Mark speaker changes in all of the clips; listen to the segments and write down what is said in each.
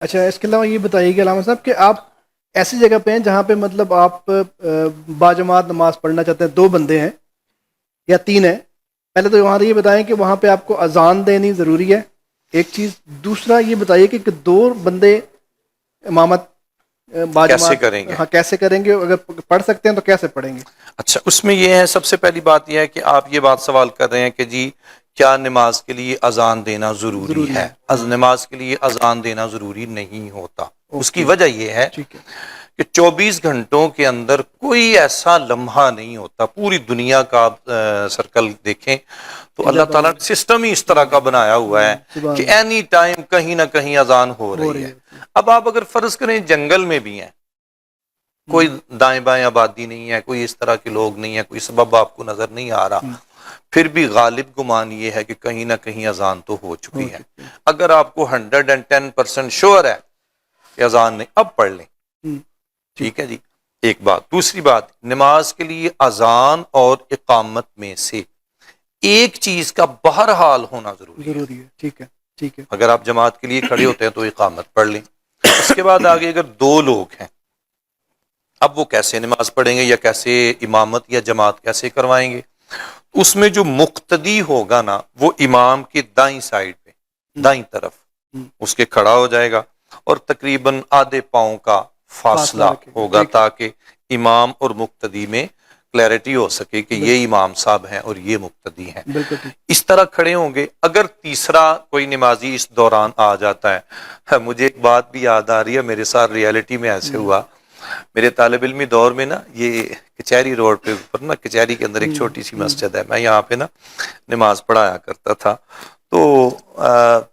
Speaker 1: اچھا، اس کے علاوہ یہ بتائیے کہ علامہ صاحب کہ آپ ایسی جگہ پہ ہیں جہاں پہ مطلب آپ باجماعت نماز پڑھنا چاہتے ہیں، دو بندے ہیں یا تین ہیں، پہلے تو وہاں یہ بتائیں کہ وہاں پہ آپ کو اذان دینی ضروری ہے، ایک چیز. دوسرا یہ بتائیے کہ دو بندے امامت
Speaker 2: کیسے
Speaker 1: باجماعت
Speaker 2: کریں گے؟
Speaker 1: ہاں کیسے کریں گے؟ اگر پڑھ سکتے ہیں تو کیسے پڑھیں گے؟
Speaker 2: اچھا، اس میں یہ ہے، سب سے پہلی بات یہ ہے کہ آپ یہ بات سوال کر رہے ہیں کہ جی کیا نماز کے لیے اذان دینا ضروری ہے؟ نماز کے لیے اذان دینا ضروری نہیں ہوتا. اس کی
Speaker 1: اوکے،
Speaker 2: وجہ یہ ہے
Speaker 1: ٹھیک ہے.
Speaker 2: کہ 24 گھنٹوں کے اندر کوئی ایسا لمحہ نہیں ہوتا، پوری دنیا کا آپ سرکل دیکھیں تو اللہ
Speaker 1: جب
Speaker 2: تعالیٰ نے سسٹم ہی اس طرح کا بنایا ہوا ہے
Speaker 1: سبحان
Speaker 2: کہ
Speaker 1: اللہ
Speaker 2: اینی ٹائم کہیں نہ کہیں اذان ہو رہی ہے.
Speaker 1: ہوتی ہے.
Speaker 2: اب آپ اگر فرض کریں جنگل میں بھی ہیں، کوئی دائیں بائیں آبادی نہیں ہے، کوئی اس طرح کے لوگ نہیں ہے، کوئی سبب آپ کو نظر نہیں آ رہا، پھر بھی غالب گمان یہ ہے کہ کہیں نہ کہیں اذان تو ہو چکی ہے. اگر آپ کو 110% شور ہے کہ اذان نہیں، اب پڑھ لیں. ٹھیک ہے جی، ایک بات. دوسری بات، نماز کے لیے اذان اور اقامت میں سے ایک چیز کا بہرحال ہونا ضروری ہے.
Speaker 1: ضروری ہے. ٹھیک ہے، ٹھیک ہے.
Speaker 2: اگر آپ جماعت کے لیے کھڑے ہوتے ہیں تو اقامت پڑھ لیں. اس کے بعد آگے اگر دو لوگ ہیں، اب وہ کیسے نماز پڑھیں گے یا کیسے امامت یا جماعت کیسے کروائیں گے؟ اس میں جو مقتدی ہوگا نا، وہ امام کے دائیں سائڈ پہ، دائیں طرف اس کے کھڑا ہو جائے گا، اور تقریباً آدھے پاؤں کا فاصلہ
Speaker 1: رکھے گا.
Speaker 2: ہوگا تاکہ امام اور مقتدی میں کلیئرٹی ہو سکے کہ یہ امام صاحب ہیں اور یہ مقتدی ہیں.
Speaker 1: بالکل ٹھیک.
Speaker 2: اس طرح کھڑے ہوں گے. اگر تیسرا کوئی نمازی اس دوران آ جاتا ہے، مجھے ایک بات بھی یاد آ رہی ہے، میرے ساتھ ریئلٹی میں ایسے ہوا. میرے طالب علمی دور میں نا، یہ کچہری روڈ پہ اوپر نا، کچہری کے اندر ایک چھوٹی سی مسجد ہے، میں یہاں پہ نا نماز پڑھایا کرتا تھا. تو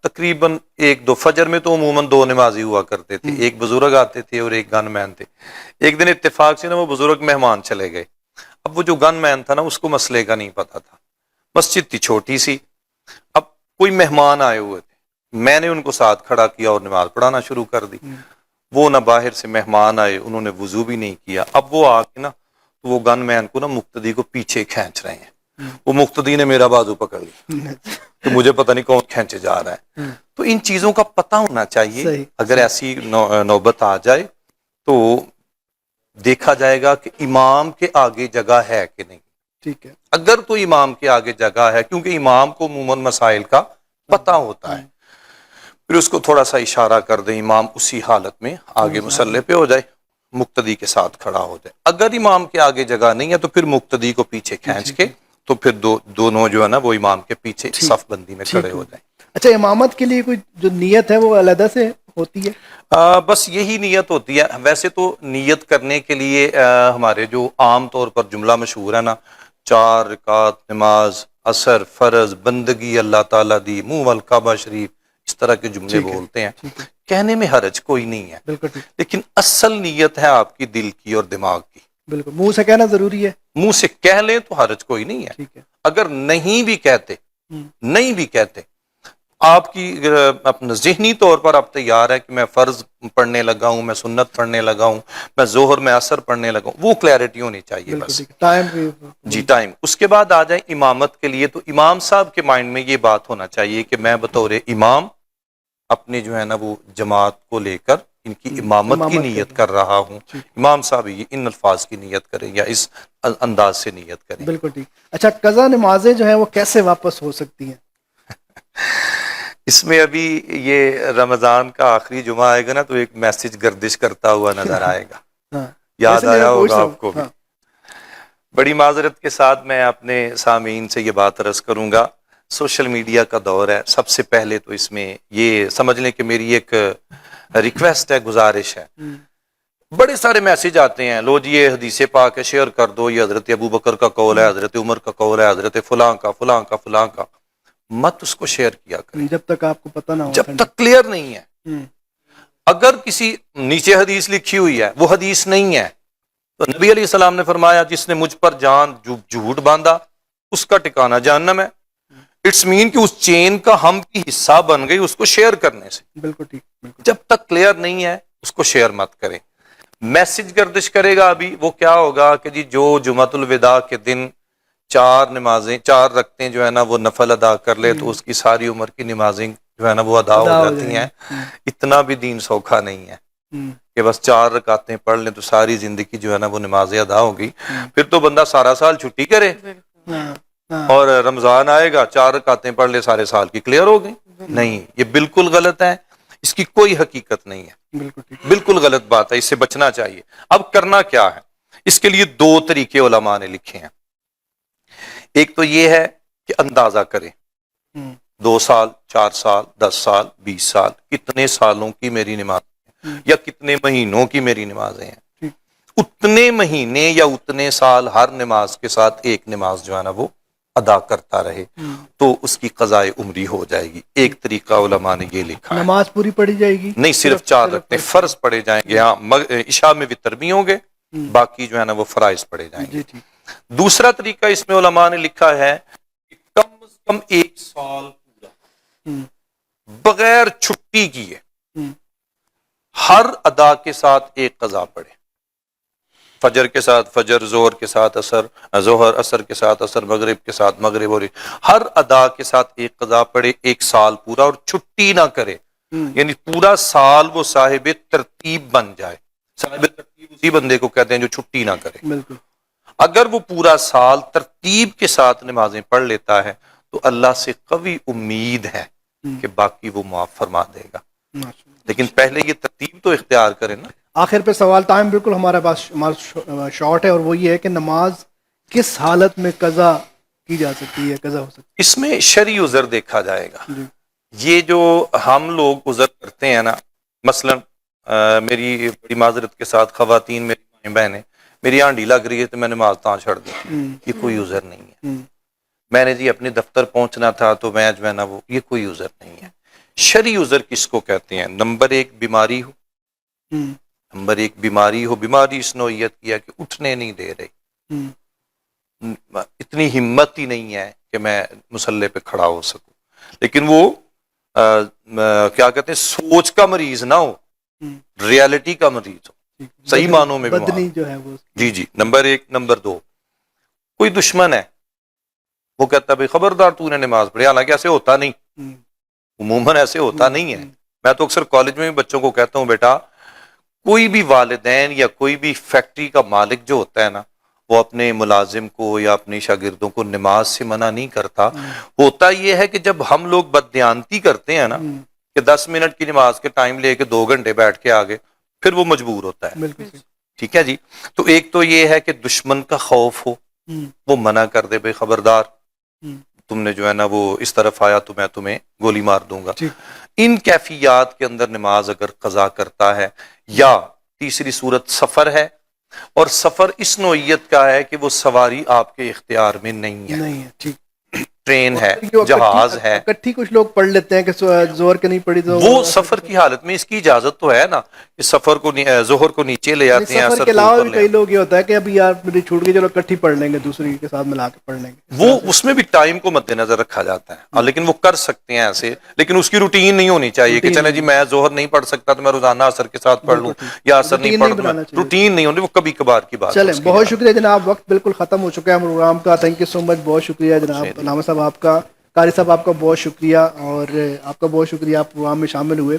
Speaker 2: تقریباً ایک دو فجر میں تو عموماً دو نمازی ہوا کرتے تھے، ایک بزرگ آتے تھے اور ایک گن مین تھے. ایک دن اتفاق سے نا وہ بزرگ مہمان چلے گئے. اب وہ جو گن مین تھا نا، اس کو مسئلے کا نہیں پتا تھا، مسجد تھی چھوٹی سی. اب کوئی مہمان آئے ہوئے تھے، میں نے ان کو ساتھ کھڑا کیا اور نماز پڑھانا شروع کر دی. وہ نہ باہر سے مہمان آئے، انہوں نے وضو بھی نہیں کیا. اب وہ آ کے نا، وہ گن مین کو نا مقتدی کو پیچھے کھینچ رہے ہیں. وہ مقتدی نے میرا بازو پکڑ لیا تو مجھے پتہ نہیں کون کھینچے جا رہا ہے. تو ان چیزوں کا پتہ ہونا چاہیے. اگر ایسی نوبت آ جائے تو دیکھا جائے گا کہ امام کے آگے جگہ ہے کہ نہیں.
Speaker 1: ٹھیک ہے.
Speaker 2: اگر تو امام کے آگے جگہ ہے، کیونکہ امام کو عموماً مسائل کا پتہ ہوتا ہے، پھر اس کو تھوڑا سا اشارہ کر دیں، امام اسی حالت میں آگے مصلی پہ ہو جائے، مقتدی کے ساتھ کھڑا ہو جائے. اگر امام کے آگے جگہ نہیں ہے تو پھر مقتدی کو پیچھے کھینچ کے تو پھر دونوں جو ہے نا وہ امام کے پیچھے صف بندی میں کھڑے ہو جائیں.
Speaker 1: اچھا، امامت کے لیے کوئی جو نیت ہے وہ علیحدہ سے ہوتی ہے؟
Speaker 2: بس یہی نیت ہوتی ہے. ویسے تو نیت کرنے کے لیے ہمارے جو عام طور پر جملہ مشہور ہے نا، 4 رکعت نماز عصر فرض بندگی اللہ تعالیٰ دی منہ والکعبہ شریف، اس طرح کے جملے بولتے ہیں. کہنے میں حرج کوئی نہیں ہے، لیکن اصل نیت ہے آپ کی دل کی اور دماغ کی.
Speaker 1: بالکل منہ سے کہنا ضروری ہے.
Speaker 2: منہ سے کہہ لیں تو حرج کوئی نہیں ہے. اگر نہیں بھی کہتے آپ کی اپنے ذہنی طور پر آپ تیار ہے کہ میں فرض پڑھنے لگا ہوں، میں سنت پڑھنے لگا ہوں، میں ظہر میں عصر پڑھنے لگا ہوں، وہ کلیئرٹی ہونی چاہیے بس. جی ٹائم. اس کے بعد آ جائیں امامت کے لیے، تو امام صاحب کے مائنڈ میں یہ بات ہونا چاہیے کہ میں بطور امام اپنے جو ہے نا وہ جماعت کو لے کر ان کی امامت کی نیت کر رہا ہوں. امام صاحب یہ ان الفاظ کی نیت کریں یا اس انداز سے نیت کریں.
Speaker 1: بالکل ٹھیک. اچھا، قضا نمازیں جو ہیں وہ کیسے واپس ہو سکتی ہیں؟
Speaker 2: اس میں ابھی یہ رمضان کا آخری جمعہ آئے گا نا، تو ایک میسج گردش کرتا ہوا نظر آئے گا. یاد آیا ہوگا آپ کو بھی. بڑی معذرت کے ساتھ میں اپنے سامعین سے یہ بات عرض کروں گا، سوشل میڈیا کا دور ہے. سب سے پہلے تو اس میں یہ سمجھ لیں کہ میری ایک ریکویسٹ ہے، گزارش ہے. بڑے سارے میسج آتے ہیں، لو جی یہ حدیث پاک ہے شیئر کر دو، یہ حضرت ابو بکر کا قول ہے، حضرت عمر کا قول ہے، حضرت فلاں کا فلاں کا فلاں کا. مت اس کو شیئر کیا کریں
Speaker 1: جب تک آپ کو پتہ نہ ہو،
Speaker 2: جب تک کلیئر نہیں ہے. اگر کسی نیچے حدیث لکھی ہوئی ہے وہ حدیث نہیں ہے، تو نبی علیہ السلام نے فرمایا جس نے مجھ پر جان جھوٹ باندھا اس کا ٹھکانہ جہنم ہے. اٹس مین کہ اس چین کا ہم کی حصہ بن گئی اس کو شیئر کرنے سے.
Speaker 1: بالکل ٹھیک.
Speaker 2: جب تک کلیئر نہیں ہے اس کو شیئر مت کریں. میسج گردش کرے گا ابھی وہ کیا ہوگا کہ جی جو جمعۃ الوداع کے دن 4 رکعتیں جو ہے نا وہ نفل ادا کر لے تو اس کی ساری عمر کی نمازیں جو ہے نا وہ ادا ہو جاتی ہیں. اتنا بھی دین سوکھا نہیں ہے کہ بس 4 رکعتیں پڑھ لیں تو ساری زندگی جو ہے نا وہ نمازیں ادا ہوگی. پھر تو بندہ سارا سال چھٹی کرے اور رمضان آئے گا 4 رکعتیں پڑھ لے سارے سال کی کلیئر ہو گئی. نہیں، یہ بالکل غلط ہے، اس کی کوئی حقیقت نہیں ہے، بالکل غلط بات ہے، اس سے بچنا چاہیے. اب کرنا کیا ہے؟ اس کے لیے 2 طریقے علماء نے لکھے ہیں. ایک تو یہ ہے کہ اندازہ کریں 2 سال 4 سال 10 سال 20 سال کتنے سالوں کی میری نماز یا کتنے مہینوں کی میری نمازیں ہیں. اتنے مہینے یا اتنے سال ہر نماز کے ساتھ ایک نماز جو ہے نا وہ ادا کرتا رہے تو اس کی قضاء عمری ہو جائے گی. ایک طریقہ علماء نے یہ لکھا ہے.
Speaker 1: نماز پوری پڑھی جائے گی؟
Speaker 2: نہیں، صرف 4 رکعتیں فرض پڑھے جائیں گے. ہاں، عشاء میں وتر بھی ہوں گے، باقی جو ہے نا وہ فرائض پڑھے جائیں گے. دوسرا طریقہ اس میں علماء نے لکھا ہے کہ کم از کم 1 سال پورا بغیر چھٹی کیے ہر ادا کے ساتھ ایک قضا پڑھے. فجر کے ساتھ فجر، ظہر کے ساتھ عصر، ظہر، عصر کے ساتھ عصر، مغرب کے ساتھ مغرب، اور ہر ادا کے ساتھ ایک قضا پڑھے 1 سال پورا، اور چھٹی نہ کرے. یعنی پورا سال وہ صاحب ترتیب بن جائے. صاحب ترتیب اسی بندے کو کہتے ہیں جو چھٹی نہ کرے.
Speaker 1: بالکل.
Speaker 2: اگر وہ پورا سال ترتیب کے ساتھ نمازیں پڑھ لیتا ہے تو اللہ سے قوی امید ہے کہ باقی وہ معاف فرما دے گا. لیکن پہلے یہ ترتیب تو اختیار کرے نا.
Speaker 1: آخر پہ سوال، ٹائم بالکل ہمارے پاس شارٹ ہے، اور وہ یہ ہے کہ نماز کس حالت میں قضا کی جا سکتی ہے، قضا ہو سکتی ہے؟
Speaker 2: اس میں شرعی عذر دیکھا جائے گا. یہ جو ہم لوگ عذر کرتے ہیں نا، مثلا میری بڑی معذرت کے ساتھ خواتین، میری مائیں بہنیں، میری ہانڈی لگ رہی ہے تو میں نماز تاں چھڑ دی، یہ کوئی عذر نہیں ہے. میں نے جی اپنے دفتر پہنچنا تھا تو میں جو ہے نا وہ، یہ کوئی عذر نہیں ہے. شرعی عذر کس کو کہتے ہیں؟ نمبر 1 بیماری ہو، نمبر 1 بیماری ہو، بیماری اس نوعیت کی ہے کہ اٹھنے نہیں دے رہی، اتنی ہمت ہی نہیں ہے کہ میں مصلی پہ کھڑا ہو سکوں. لیکن وہ کیا کہتے ہیں، سوچ کا مریض نہ ہو، ریالٹی کا مریض ہو، صحیح معنوں میں
Speaker 1: بدنی جو ہے وہ.
Speaker 2: جی نمبر 1. نمبر 2، کوئی دشمن ہے، وہ کہتا ہے بھائی خبردار تو نے نماز پڑھی، حالانکہ ایسے ہوتا نہیں، عموماً ایسے ہوتا نہیں ہے. میں تو اکثر کالج میں بھی بچوں کو کہتا ہوں بیٹا، کوئی بھی والدین یا کوئی بھی فیکٹری کا مالک جو ہوتا ہے نا، وہ اپنے ملازم کو یا اپنے شاگردوں کو نماز سے منع نہیں کرتا. ہوتا یہ ہے کہ جب ہم لوگ بددیانتی کرتے ہیں نا کہ 10 منٹ کی نماز کے ٹائم لے کے 2 گھنٹے بیٹھ کے آگے، پھر وہ مجبور ہوتا ہے. ٹھیک ہے جی. تو ایک تو یہ ہے کہ دشمن کا خوف ہو، وہ منع کر دے بھائی خبردار تم نے جو ہے نا وہ اس طرف آیا تو میں تمہیں گولی مار دوں گا. ان کیفیات کے اندر نماز اگر قضا کرتا ہے، یا تیسری صورت سفر ہے، اور سفر اس نوعیت کا ہے کہ وہ سواری آپ کے اختیار میں نہیں ہے، ٹرین ہے، جہاز ہے.
Speaker 1: اکٹھی کچھ لوگ پڑھ لیتے ہیں کہ زور کے نہیں پڑھی تو
Speaker 2: وہ سفر کی حالت میں اس کی اجازت تو ہے نا کہ سفر کو ظہر کو نیچے لے آتے ہیں،
Speaker 1: سفر کے علاوہ بھی کئی لوگ یہ ہوتا ہے کہ ابھی یار میری چھوٹ گئی، چلو اکٹھی پڑھ لیں گے، دوسری کے ساتھ ملا کے پڑھ لیں گے.
Speaker 2: وہ اس میں بھی ٹائم کو مد نظر رکھا جاتا ہے، لیکن وہ کر سکتے ہیں ایسے. لیکن اس کی روٹین نہیں ہونی چاہیے کہ چلیں جی میں ظہر نہیں پڑھ سکتا تو میں روزانہ عصر کے ساتھ پڑھ لوں، یا عصر نہیں پڑھ، روٹین نہیں ہونی، وہ کبھی کبھار کی بات.
Speaker 1: چلیں، بہت شکریہ جناب، وقت بالکل ختم ہو چکا ہے پروگرام کا. تھینک یو سو مچ، بہت شکریہ جناب علامہ صاحب آپ کا، قاری صاحب آپ کا بہت شکریہ، اور آپ کا بہت شکریہ آپ پروگرام میں شامل ہوئے.